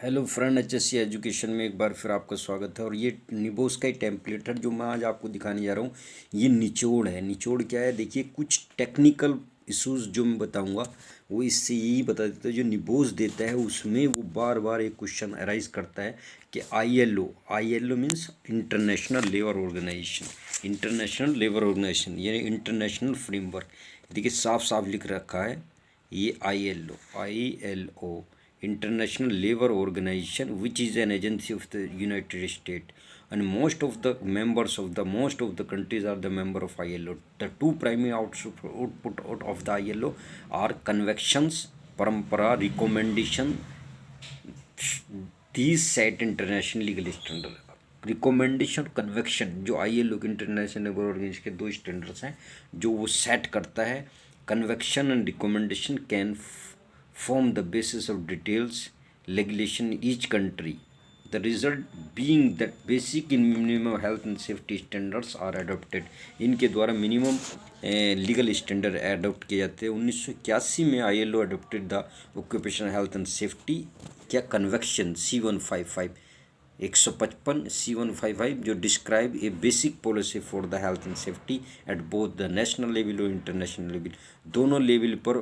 Hello friend, HSC education में एक बार फिर आपका स्वागत है। और ये निबोस का ही टेम्पलेट है जो मैं आज आपको दिखाने जा रहा हूँ। ये निचोड़ है। निचोड़ क्या है? देखिए, कुछ टेक्निकल इश्यूज जो मैं बताऊँगा वो इससे यही बता देता है। जो निबोस देता है उसमें वो बार बार एक क्वेश्चन अराइज करता है कि ILO means international labour organisation. International labour organisation यानी इंटरनेशनल फ्रेमवर्क। देखिए, साफ साफ लिख रखा है ये ILO International Labour Organization, which is an agency of the United States, and most of the countries are the member of ILO. The two primary output out of the ILO are conventions, parampara, recommendation. These set international legal standard. Recommendation और convection जो ILO के international labour organisation के दो standards हैं जो वो set करता है। Convection and recommendation can form the basis of details legislation in each country. The result being that basic and minimum health and safety standards are adopted. इनके द्वारा minimum legal standard adopt किए जाते हैं। 1981 में ILO adopted the occupational health and safety क्या convention C155 C155 जो describe a basic policy for the health and safety at both the national level और international level. दोनों लेवल पर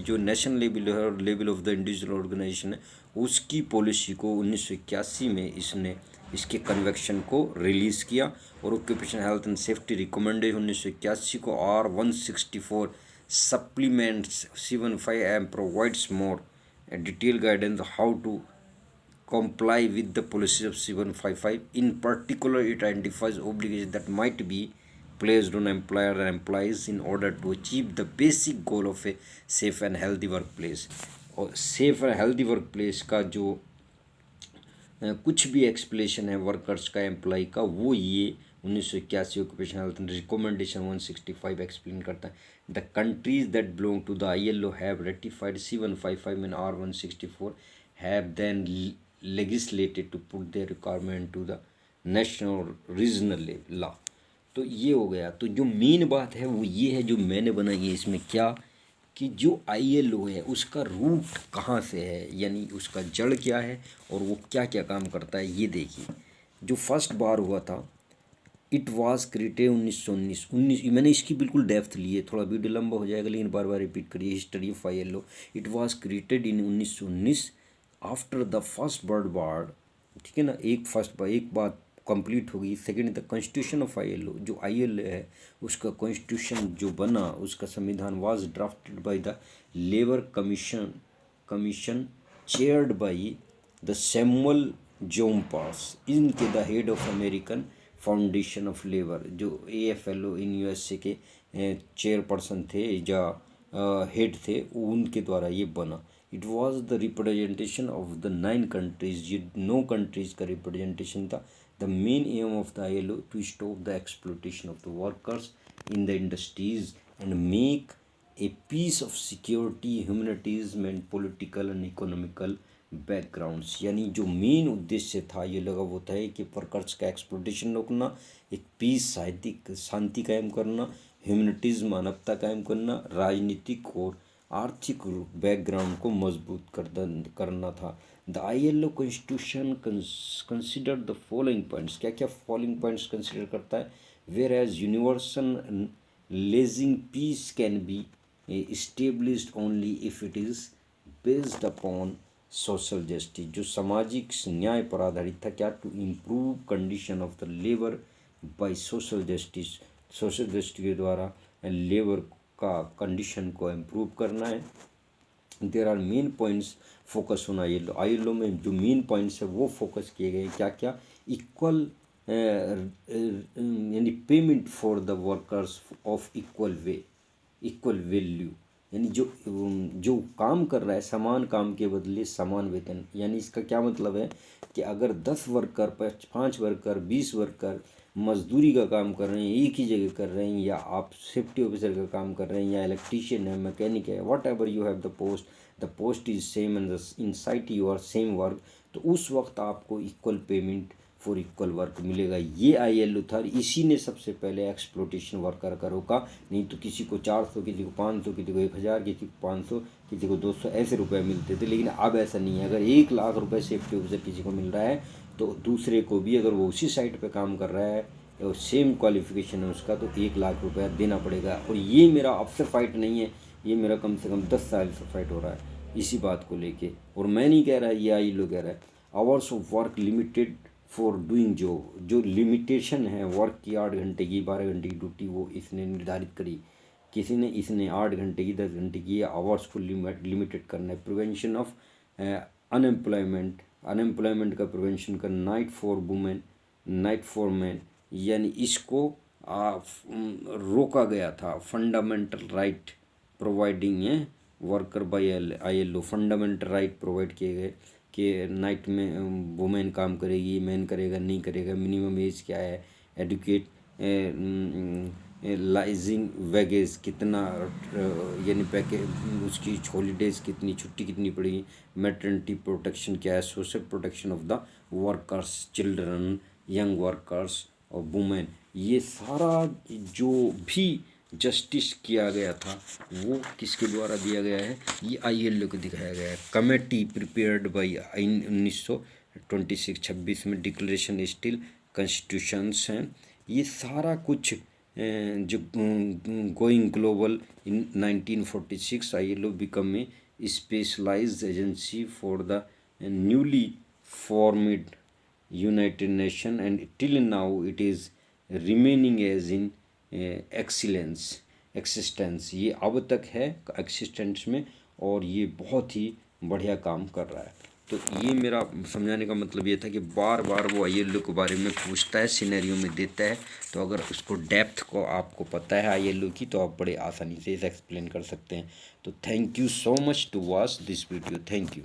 जो नेशनल लेवल है और level of the individual organisation है उसकी पॉलिसी को 1981 में इसने इसके कन्वेक्शन को रिलीज़ किया। और occupational health and safety recommended 1981 को R164 supplements C15 and provides more detail guidance how to comply with the policies of C155. In particular, it identifies obligations that might be placed on employer and employees in order to achieve the basic goal of a safe and healthy workplace. और safe and healthy work place का जो कुछ भी explanation है workers का employ का वो ये 1981 occupation health and recommendation 165 explain करता है। The countries that belong to the ILO have ratified C155 and R164 have then legislated to put their requirement to the national or regional law. तो ये हो गया। तो जो मेन बात है वो ये है जो मैंने बनाई है इसमें क्या कि जो ILO है उसका रूट कहाँ से है, यानी उसका जड़ क्या है और वो क्या क्या काम करता है। ये देखिए, जो फर्स्ट बार हुआ था इट वाज क्रिएटेड 1919। मैंने इसकी बिल्कुल डेप्थ ली है, थोड़ा वीडियो लंबा हो जाएगा लेकिन बार बार रिपीट करिए। History of ILO। It was created in 1919 after the first world war. ठीक है ना, एक बात कंप्लीट होगी। Second, the constitution of ILO। जो ILO है उसका कॉन्स्टिट्यूशन जो बना उसका संविधान was drafted by the labour commission chaired by the Samuel Gompers इनके the head of American Federation of Labour. जो AFLO इन USA के चेयरपर्सन थे या हेड थे उनके द्वारा ये बना। It was the representation of the 9 countries. ये 9 कंट्रीज का रिप्रेजेंटेशन था। The main aim of the ILO to stop the exploitation of the workers in the industries and make a piece of security humanities and political and economical backgrounds. यानी जो main उद्देश्य था ये लगा वो था कि वर्कर्स का एक्सप्लोटेशन रोकना, एक पीस साहित्यिक शांति कायम करना, ह्यूमैनिटीज मानवता कायम करना, राजनीतिक और आर्थिक बैकग्राउंड को मजबूत करना था। The ILO constitution consider the following points. क्या क्या फॉलोइंग पॉइंट्स कंसिडर करता है? Whereas universal lasting peace can be established only if it is based upon social justice. जो सामाजिक न्याय पर आधारित था। क्या? To improve condition of the labour by social justice. Social justice के द्वारा लेबर का कंडीशन को इम्प्रूव करना है। There are main points focus on ILO में जो मेन पॉइंट्स है वो फोकस किए गए। क्या क्या? इक्वल यानी payment for the workers of equal value. यानी जो काम कर रहा है समान काम के बदले समान वेतन। यानी इसका क्या मतलब है कि अगर 10 वर्कर 5 वर्कर 20 वर्कर मजदूरी का काम कर रहे हैं, एक ही जगह कर रहे हैं, या आप सेफ्टी ऑफिसर का काम कर रहे हैं या इलेक्ट्रीशियन है, मैकेनिक है, whatever you have the post is same and in site you are same work, तो उस वक्त आपको equal payment for equal work मिलेगा। ये ILO था। इसी ने सबसे पहले एक्सप्लोटेशन वर्कर का रोका। नहीं तो किसी को 400, किसी को 500, किसी को 1000, किसी को 500, किसी को 200 ऐसे रुपए मिलते थे, लेकिन अब ऐसा नहीं है। अगर 1 लाख रुपए सेफ्टी ऑफिसर किसी को मिल रहा है तो दूसरे को भी, अगर वो उसी साइट पे काम कर रहा है और सेम क्वालिफिकेशन है उसका, तो 1 लाख रुपया देना पड़ेगा। और ये मेरा आपसे फाइट नहीं है, ये मेरा कम से कम 10 साल से फाइट हो रहा है इसी बात को लेके। और मैं नहीं कह रहा, ये ILO कह रहा है। Hours of work limited for doing job, जो लिमिटेशन है वर्क की 8 घंटे की, 12 घंटे की ड्यूटी, वो इसने निर्धारित करी किसी ने, इसने 8 घंटे की, 10 घंटे की आवर्स को लिमिटेड करना है। प्रिवेंशन ऑफ अनएम्प्लॉयमेंट, अनएम्प्लॉयमेंट का प्रिवेंशन करना। Night for women, night for man, यानी इसको रोका गया था। फंडामेंटल राइट प्रोवाइडिंग है worker by ILO, fundamental right provide किए गए कि नाइट में वुमेन काम करेगी, मैन करेगा नहीं करेगा, मिनिमम एज क्या है, एडुकेट लाइजिंग वेगेज कितना, यानी पैकेज उसकी हॉलीडेज कितनी, छुट्टी कितनी पड़ेगी, मैटरनिटी प्रोटेक्शन क्या है, social protection of the workers, children, young workers और वुमेन। ये सारा जो भी जस्टिस किया गया था वो किसके द्वारा दिया गया है, ये ILO को दिखाया गया है। कमेटी प्रिपेयर्ड बाई 1926 में डिक्लेरेशन स्टिल कॉन्स्टिट्यूशंस हैं। ये सारा कुछ जो going global in 1946 ILO become a specialised agency for the newly formed United Nation and till now it is remaining as in existence. ये अब तक है एक्सिस्टेंस में और ये बहुत ही बढ़िया काम कर रहा है। तो ये मेरा समझाने का मतलब ये था कि बार बार वो ILO के बारे में पूछता है, सिनेरियो में देता है, तो अगर उसको डेप्थ को आपको पता है ILO की तो आप बड़े आसानी से इसे एक्सप्लेन कर सकते हैं। तो thank you so much to watch this video, thank you.